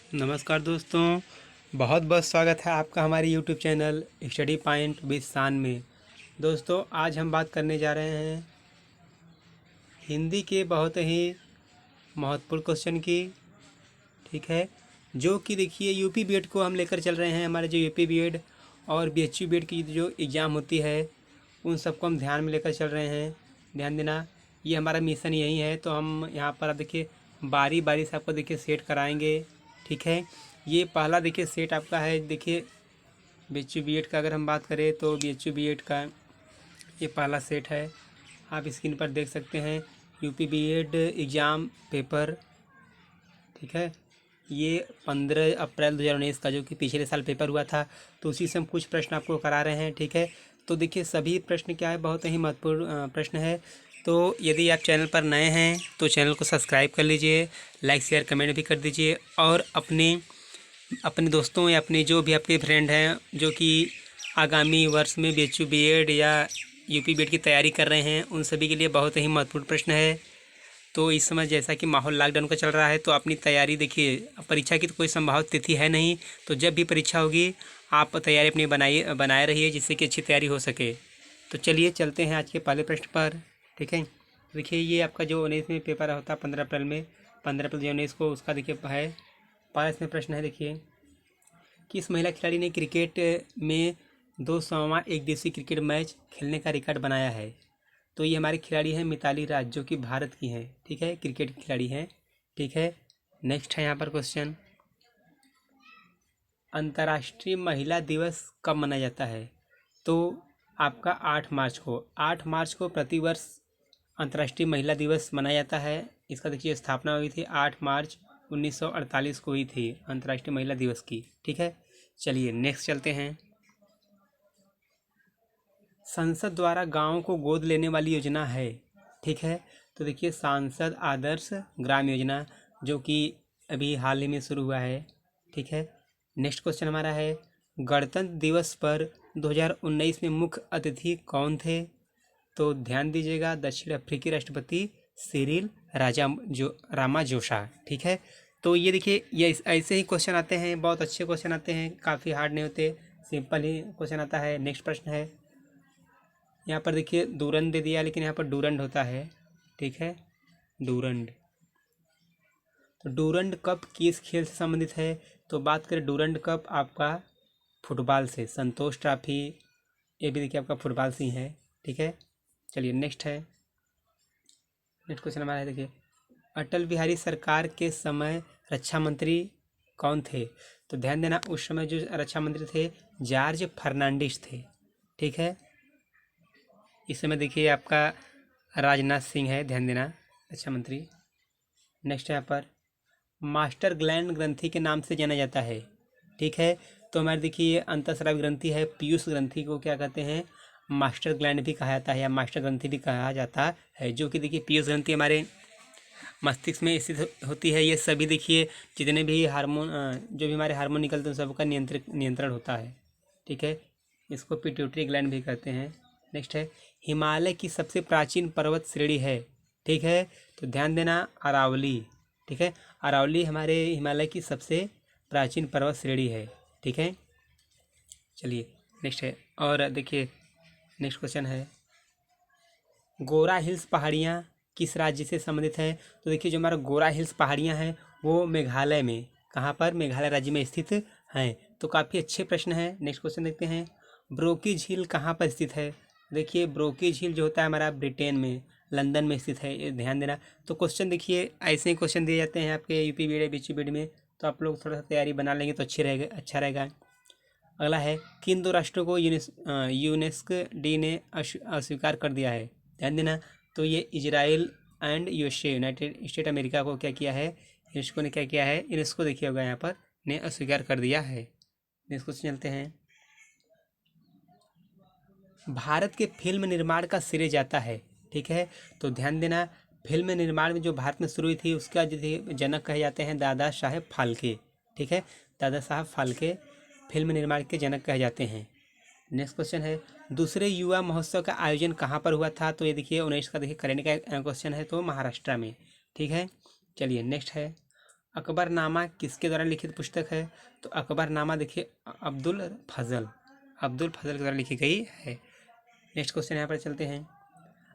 नमस्कार दोस्तों, बहुत बहुत स्वागत है आपका हमारे YouTube channel study point with शान में। दोस्तों, आज हम बात करने जा रहे हैं हिंदी के बहुत ही महत्वपूर्ण क्वेश्चन की। ठीक है, जो कि देखिए यूपी बीएड को हम लेकर चल रहे हैं। हमारे जो यूपी बीएड और बीएचयू बीएड की जो एग्ज़ाम होती है उन सबको हम ध्यान में लेकर चल रहे हैं। ध्यान देना, ये हमारा मिशन यही है। तो हम यहाँ पर आप देखिए बारी बारी से आपको देखिए सेट कराएंगे। ठीक है, ये पहला देखिए सेट आपका है। देखिए बीएचयू बीएड का अगर हम बात करें तो बीएचयू बीएड का ये पहला सेट है। आप स्क्रीन पर देख सकते हैं यूपी बीएड एग्ज़ाम पेपर। ठीक है, ये 15 अप्रैल 2019 का जो कि पिछले साल पेपर हुआ था, तो उसी से हम कुछ प्रश्न आपको करा रहे हैं। ठीक है, तो देखिए सभी प्रश्न क्या है, बहुत ही महत्वपूर्ण प्रश्न है। तो यदि आप चैनल पर नए हैं तो चैनल को सब्सक्राइब कर लीजिए, लाइक शेयर कमेंट भी कर दीजिए, और अपने अपने दोस्तों या अपने जो भी आपके फ्रेंड हैं जो कि आगामी वर्ष में बीएचयू बीएड या यूपी बीएड की तैयारी कर रहे हैं, उन सभी के लिए बहुत ही महत्वपूर्ण प्रश्न है। तो इस समय जैसा कि माहौल लॉकडाउन का चल रहा है, तो अपनी तैयारी देखिए, परीक्षा की तो कोई संभावित तिथि है नहीं, तो जब भी परीक्षा होगी आप तैयारी अपनी बनाए रहिए, जिससे कि अच्छी तैयारी हो सके। तो चलिए चलते हैं आज के पहले प्रश्न पर। ठीक है, देखिए ये आपका जो 19 में पेपर होता है 15 अप्रैल में, 15 अप्रैल 2019 को, उसका देखिए है पहला इसमें प्रश्न है। देखिए, किस महिला खिलाड़ी ने क्रिकेट में 200वां एक दिवसीय क्रिकेट मैच खेलने का रिकॉर्ड बनाया है? तो ये हमारी खिलाड़ी हैं मिताली राज, जो कि भारत की हैं। ठीक है, क्रिकेट की खिलाड़ी हैं। ठीक है, नेक्स्ट है यहाँ पर क्वेश्चन, अंतर्राष्ट्रीय महिला दिवस कब मनाया जाता है? तो आपका 8 मार्च को, 8 मार्च को प्रतिवर्ष अंतर्राष्ट्रीय महिला दिवस मनाया जाता है। इसका देखिए स्थापना हुई थी 8 मार्च 1948 को हुई थी अंतर्राष्ट्रीय महिला दिवस की। ठीक है, चलिए नेक्स्ट चलते हैं। संसद द्वारा गाँव को गोद लेने वाली योजना है। ठीक है, तो देखिए सांसद आदर्श ग्राम योजना, जो कि अभी हाल ही में शुरू हुआ है। ठीक है, नेक्स्ट क्वेश्चन हमारा है, गणतंत्र दिवस पर 2019 में मुख्य अतिथि कौन थे? तो ध्यान दीजिएगा, दक्षिण अफ्रीकी राष्ट्रपति सिरिल रामाजोसा। ठीक है, तो ये देखिए ये ऐसे ही क्वेश्चन आते हैं, बहुत अच्छे क्वेश्चन आते हैं, काफ़ी हार्ड नहीं होते, सिंपल ही क्वेश्चन आता है। नेक्स्ट प्रश्न है, यहाँ पर देखिए डूरंड दे दिया, लेकिन यहाँ पर डूरंड होता है। ठीक है, डूरंड। तो डूरंड कप किस खेल से संबंधित है? तो बात करें डूरंड कप आपका फुटबॉल से, संतोष ट्रॉफी ये भी देखिए आपका फुटबॉल से ही है। ठीक है, चलिए नेक्स्ट है। नेक्स्ट क्वेश्चन हमारा है, देखिए अटल बिहारी सरकार के समय रक्षा मंत्री कौन थे? तो ध्यान देना, उस समय जो रक्षा मंत्री थे जॉर्ज फर्नांडिस थे। ठीक है, इस समय देखिए आपका राजनाथ सिंह है, ध्यान देना, रक्षा मंत्री। नेक्स्ट यहाँ पर मास्टर ग्लैंड ग्रंथि के नाम से जाना जाता है। ठीक है, तो हमारे देखिए ये अंतःस्रावी ग्रंथि है, पीयूष ग्रंथि को क्या कहते हैं, मास्टर ग्लैंड भी कहा जाता है या मास्टर ग्रंथि भी कहा जाता है। जो कि देखिए पीयूष ग्रंथि हमारे मस्तिष्क में स्थित होती है। ये सभी देखिए जितने भी हार्मोन जो भी हमारे हार्मोन निकलते हैं सबका नियंत्रण होता है। ठीक है, इसको पिट्यूटरी ग्लैंड भी कहते हैं। नेक्स्ट है, हिमालय की सबसे प्राचीन पर्वत श्रेणी है। ठीक है, तो ध्यान देना, अरावली। ठीक है, अरावली हमारे हिमालय की सबसे प्राचीन पर्वत श्रेणी है। ठीक है, चलिए नेक्स्ट है, और देखिए नेक्स्ट क्वेश्चन है, गोरा हिल्स पहाड़ियाँ किस राज्य से संबंधित है? तो देखिए जो हमारा गोरा हिल्स पहाड़ियाँ हैं वो मेघालय में, कहाँ पर, मेघालय राज्य में स्थित हैं। तो काफ़ी अच्छे प्रश्न हैं। नेक्स्ट क्वेश्चन देखते हैं, ब्रोकी झील कहाँ पर स्थित है? देखिए ब्रोकी झील जो होता है हमारा ब्रिटेन में, लंदन में स्थित है, ये ध्यान देना। तो क्वेश्चन देखिए ऐसे ही क्वेश्चन दिए जाते हैं आपके यूपी बीएड बीएचयू बीएड में, तो आप लोग थोड़ा सा तैयारी बना लेंगे तो अच्छा रहेगा। अगला है, किन दो राष्ट्रों को यूनेस्को डी ने अस्वीकार कर दिया है? ध्यान देना, तो ये Israel and USA, United state America को क्या किया है, यूनेस्को ने क्या किया है, यूनेस्को देखिए होगा यहाँ पर, ने अस्वीकार कर दिया है। नेक्स्ट क्वेश्चन चलते हैं, भारत के फिल्म निर्माण का श्रेय जाता है। ठीक है, तो ध्यान देना, फिल्म निर्माण में जो भारत में शुरू हुई थी उसका जो जनक कहे जाते हैं दादा साहेब फाल्के। ठीक है, दादा साहब फाल्के फिल्म निर्माण के जनक कहे जाते हैं। नेक्स्ट क्वेश्चन है, दूसरे युवा महोत्सव का आयोजन कहाँ पर हुआ था? तो ये देखिए 19 का देखिए करंट का क्वेश्चन है, तो महाराष्ट्र में। ठीक है, चलिए नेक्स्ट है, अकबरनामा किसके द्वारा लिखित पुस्तक है? तो अकबरनामा देखिए अब्दुल फजल के द्वारा लिखी गई है। नेक्स्ट क्वेश्चन यहाँ पर चलते हैं।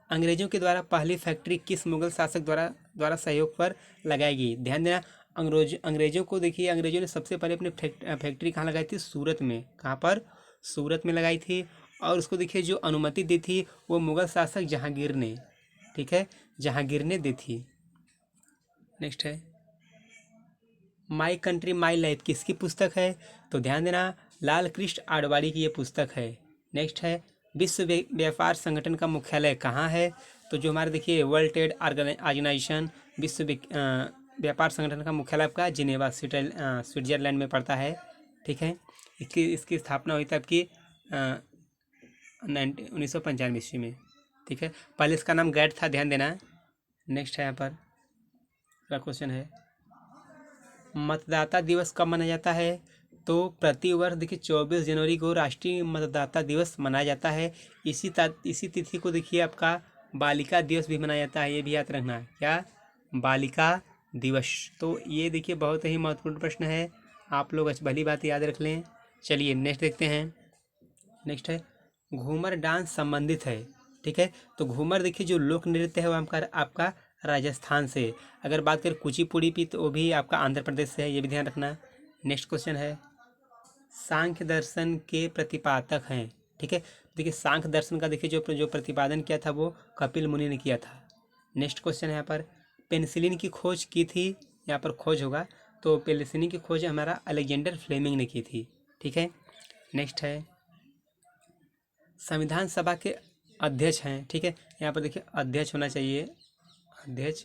अंग्रेजों के द्वारा पहली फैक्ट्री किस मुगल शासक द्वारा सहयोग पर लगाई गई? ध्यान देना, अंग्रेजों को देखिए, अंग्रेजों ने सबसे पहले अपनी फैक्ट्री कहाँ लगाई थी? सूरत में। कहाँ पर? सूरत में लगाई थी। और उसको देखिए जो अनुमति दी थी वो मुगल शासक जहांगीर ने, ठीक है, जहांगीर ने दी थी। नेक्स्ट है माई कंट्री माई लाइफ किसकी पुस्तक है? तो ध्यान देना, लाल कृष्ण आडवाणी की ये पुस्तक है। नेक्स्ट है विश्व व्यापार संगठन का मुख्यालय कहाँ है? तो जो हमारे देखिए वर्ल्ड ट्रेड ऑर्गेनाइजेशन, विश्व व्यापार संगठन का मुख्यालय आपका जिनेवा स्विट्जरलैंड में पड़ता है, ठीक है। इसकी स्थापना हुई थी आपकी 1995 ईस्वी में, ठीक है। पहले इसका नाम गैट था, ध्यान देना। नेक्स्ट है यहाँ पर क्वेश्चन है मतदाता दिवस कब मनाया जाता है? तो प्रतिवर्ष देखिए 24 जनवरी को राष्ट्रीय मतदाता दिवस मनाया जाता है। इसी तिथि को देखिए आपका बालिका दिवस भी मनाया जाता है, ये भी याद रखना। क्या? बालिका दिवस। तो ये देखिए बहुत ही महत्वपूर्ण प्रश्न है, आप लोग भली बात याद रख लें। चलिए नेक्स्ट देखते हैं। नेक्स्ट है घूमर डांस संबंधित है, ठीक है। तो घूमर देखिए जो लोक नृत्य है वो आपका राजस्थान से। अगर बात करें कुचिपुड़ी की तो वो भी आपका आंध्र प्रदेश से है, ये भी ध्यान रखना। नेक्स्ट क्वेश्चन है सांख्य दर्शन के प्रतिपादक हैं, ठीक है। देखिए सांख्य दर्शन का देखिए जो प्रतिपादन किया था वो कपिल मुनि ने किया था। नेक्स्ट क्वेश्चन है यहाँ पर पेनिसिलिन की खोज की थी, यहाँ पर खोज होगा, तो पेनिसिलिन की खोज हमारा अलेक्जेंडर फ्लेमिंग ने की थी, ठीक है। नेक्स्ट है संविधान सभा के अध्यक्ष हैं, ठीक है। यहाँ पर देखिए अध्यक्ष होना चाहिए, अध्यक्ष,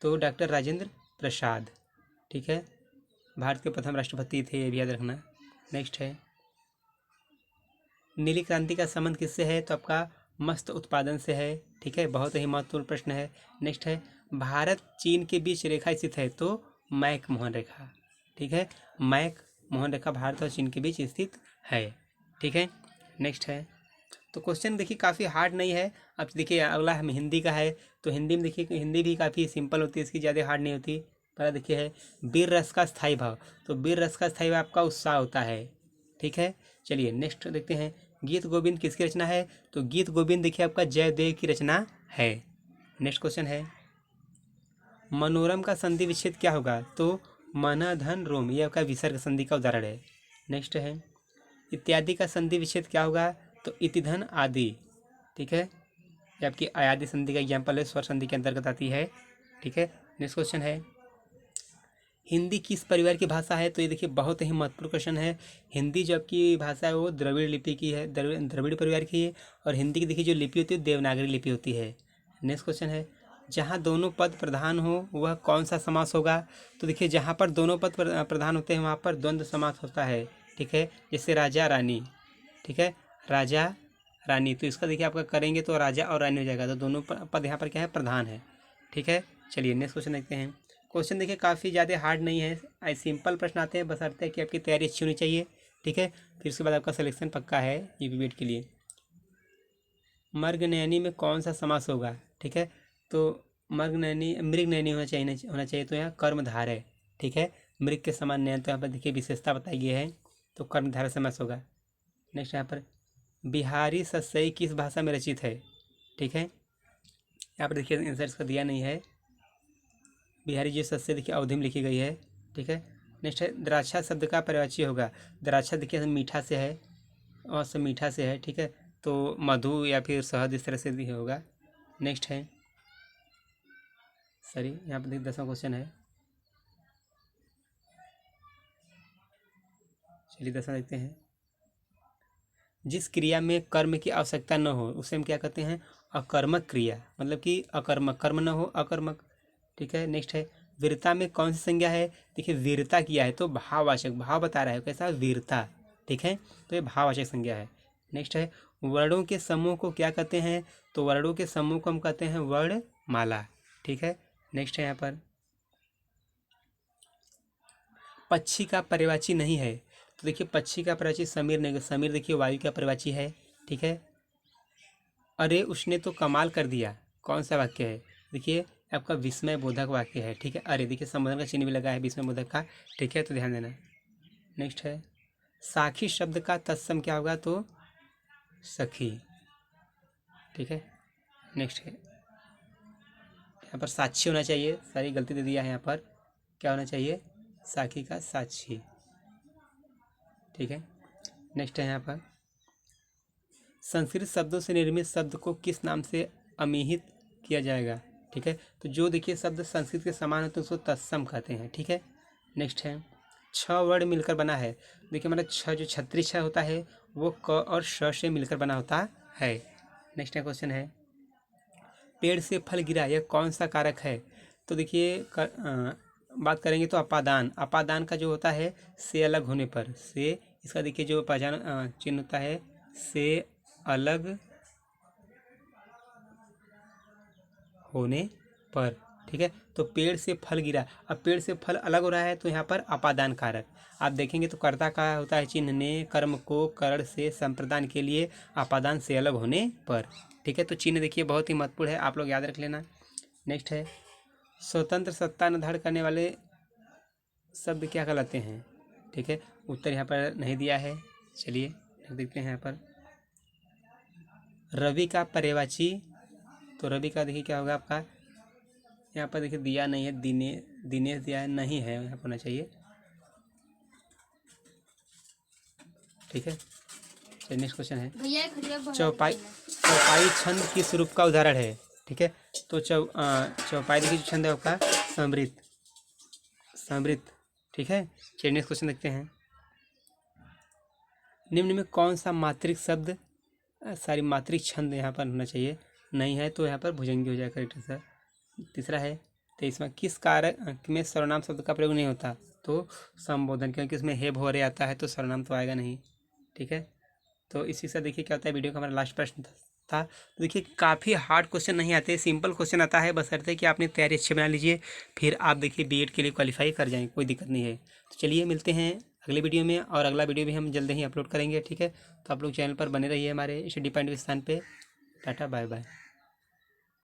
तो डॉक्टर राजेंद्र प्रसाद, ठीक है, भारत के प्रथम राष्ट्रपति थे, ये भी याद रखना। नेक्स्ट है नीली क्रांति का संबंध किससे है? तो आपका मत्स्य उत्पादन से है, ठीक है, बहुत ही महत्वपूर्ण प्रश्न है। नेक्स्ट है भारत चीन के बीच रेखा स्थित है, तो मैक मोहन रेखा, ठीक है, मैक मोहन रेखा भारत और चीन के बीच स्थित है, ठीक है। नेक्स्ट है तो क्वेश्चन देखिए काफ़ी हार्ड नहीं है। अब देखिए अगला हम हिंदी का है, तो हिंदी में देखिए हिंदी भी काफ़ी सिंपल होती है, इसकी ज़्यादा हार्ड नहीं होती। पहला देखिए है वीर रस का स्थायी भाव, तो वीर रस का स्थायी भाव आपका उत्साह होता है, ठीक है। चलिए नेक्स्ट देखते हैं गीत गोविंद किसकी रचना है? तो गीत गोविंद देखिए आपका जयदेव की रचना है। नेक्स्ट क्वेश्चन है मनोरम का संधि विच्छेद क्या होगा? तो मन धन रोम, ये आपका विसर्ग संधि का उदाहरण है। नेक्स्ट है इत्यादि का संधि विच्छेद क्या होगा? तो इति धन आदि, ठीक है, ये आपकी अयादि संधि का एग्जाम्पल है, स्वर संधि के अंतर्गत आती है, ठीक है। नेक्स्ट क्वेश्चन है हिंदी किस परिवार की भाषा है? तो ये देखिए बहुत ही महत्वपूर्ण क्वेश्चन है। हिंदी जो आपकी भाषा है वो द्रविड़ लिपि की है, द्रविड़ परिवार की है। और हिंदी की देखिए जो लिपि होती है देवनागरी लिपि होती है। नेक्स्ट क्वेश्चन है जहाँ दोनों पद प्रधान हो वह कौन सा समास होगा? तो देखिए जहाँ पर दोनों पद प्रधान होते हैं वहाँ पर द्वंद्व समास होता है, ठीक है, जैसे राजा रानी, ठीक है, राजा रानी, तो इसका देखिए आपका करेंगे तो राजा और रानी हो जाएगा, तो दोनों पद यहाँ पर क्या है? प्रधान है, ठीक है। चलिए नेक्स्ट क्वेश्चन देखते हैं। क्वेश्चन देखिए काफ़ी ज़्यादा हार्ड नहीं है, सिंपल प्रश्न आते हैं, बशर्ते कि आपकी तैयारी अच्छी होनी चाहिए, ठीक है। फिर उसके बाद आपका सिलेक्शन पक्का है यूपी के लिए। मर्गनयनी में कौन सा समास होगा? ठीक है, तो मृगनयनी होना चाहिए, तो यहाँ कर्मधार है, ठीक है, मृग के समान नयन, तो यहाँ पर देखिए विशेषता बताई गई है, तो कर्मधारय समास होगा। नेक्स्ट यहाँ पर बिहारी सस्सई किस भाषा में रचित है? ठीक है, यहाँ पर देखिए आंसर इसका दिया नहीं है। बिहारी जी सस्से देखिए अवधि में लिखी गई है, ठीक है। नेक्स्ट है द्राक्षा शब्द का पर्यायवाची होगा। द्राक्षा देखिए मीठा से है और सब मीठा से है, ठीक है, तो मधु या फिर शहद इस तरह से भी होगा। नेक्स्ट है यहाँ पर देखिए 10वां क्वेश्चन है, चलिए 10वां देखते हैं। जिस क्रिया में कर्म की आवश्यकता न हो उसे हम क्या कहते हैं? अकर्मक क्रिया, मतलब कि अकर्मक, कर्म न हो अकर्मक, ठीक है। नेक्स्ट है वीरता में कौन सी संज्ञा है? देखिए वीरता किया है तो भाववाचक, भाव बता रहा है कैसा? वीरता, ठीक है, तो ये भाववाचक संज्ञा है। नेक्स्ट है वर्णों के समूह को क्या कहते हैं? तो वर्णों के समूह को हम कहते हैं वर्णमाला, ठीक है। नेक्स्ट है यहाँ पर पक्षी का पर्यायवाची नहीं है, तो देखिए पक्षी का पर्यायवाची समीर नहीं, समीर देखिए वायु का पर्यायवाची है, ठीक है। अरे उसने तो कमाल कर दिया, कौन सा वाक्य है? देखिए आपका विस्मय बोधक वाक्य है। ठीक है, अरे देखिए संबोधन का चिन्ह भी लगा है विस्मय बोधक का। ठीक है, तो ध्यान देना। नेक्स्ट है साखी शब्द का तत्सम क्या होगा, तो सखी। ठीक है, नेक्स्ट है यहाँ पर साक्षी होना चाहिए, सारी गलती दे दिया है यहाँ पर। क्या होना चाहिए, साखी का साक्षी। ठीक है, नेक्स्ट है यहाँ पर संस्कृत शब्दों से निर्मित शब्द को किस नाम से अमिहित किया जाएगा। ठीक है, तो जो देखिए शब्द संस्कृत के समान होते हैं उसको तत्सम कहते हैं। ठीक है, नेक्स्ट है 6 वर्ड मिलकर बना है। देखिए मतलब 6 जो छत्री 6 होता है वो क और श से मिलकर बना होता है। नेक्स्ट क्वेश्चन है पेड़ से फल गिरा यह कौन सा कारक है। तो देखिए बात करेंगे तो अपादान। अपादान का जो होता है से अलग होने पर, से इसका देखिए जो पहचान चिन्ह होता है से अलग होने पर। ठीक है, तो पेड़ से फल गिरा, अब पेड़ से फल अलग हो रहा है तो यहाँ पर अपादान कारक। आप देखेंगे तो कर्ता का होता है चिन्ह ने कर्म को करण से संप्रदान के लिए अपादान से अलग होने पर। ठीक है, तो चिन्ह देखिए बहुत ही महत्वपूर्ण है, आप लोग याद रख लेना। नेक्स्ट है स्वतंत्र सत्ता निर्धारण करने वाले शब्द क्या कहलाते हैं। ठीक है, उत्तर यहाँ पर नहीं दिया है, चलिए देखते हैं यहाँ पर रवि का पर्यवाची। तो रवि का देखिए क्या होगा आपका, यहाँ पर देखिए दिया नहीं है, दिनेश दिया है, नहीं है, यहाँ पर होना चाहिए। ठीक है, चलिए नेक्स्ट क्वेश्चन है चौपाई छंद किस रूप का उदाहरण है। ठीक है, तो चौपाई देखिए छंद है आपका समृद्ध। ठीक है, चलिए नेक्स्ट क्वेश्चन देखते हैं निम्न में कौन सा मात्रिक शब्द सारी मात्रिक छंद यहाँ पर होना चाहिए, नहीं है तो यहाँ पर भुजंगी हो जाएगा करेक्ट आंसर। तीसरा है 23वां किस कारक में सर्वनाम शब्द का प्रयोग नहीं होता, तो संबोधन, क्योंकि उसमें हे भोरे आता है तो सर्वनाम तो आएगा नहीं। ठीक है, तो इसी से देखिए क्या होता है, वीडियो का हमारा लास्ट प्रश्न था। तो देखिए काफ़ी हार्ड क्वेश्चन नहीं आते, सिंपल क्वेश्चन आता है, बशर्ते कि आपने तैयारी अच्छी बना लीजिए, फिर आप देखिए बीएड के लिए क्वालिफाई कर जाएंगे, कोई दिक्कत नहीं है। तो चलिए मिलते हैं अगले वीडियो में, और अगला वीडियो भी हम जल्द ही अपलोड करेंगे। ठीक है, तो आप लोग चैनल पर बने रहिए हमारे स्टडी पॉइंट के स्थान पे। Tata bye bye.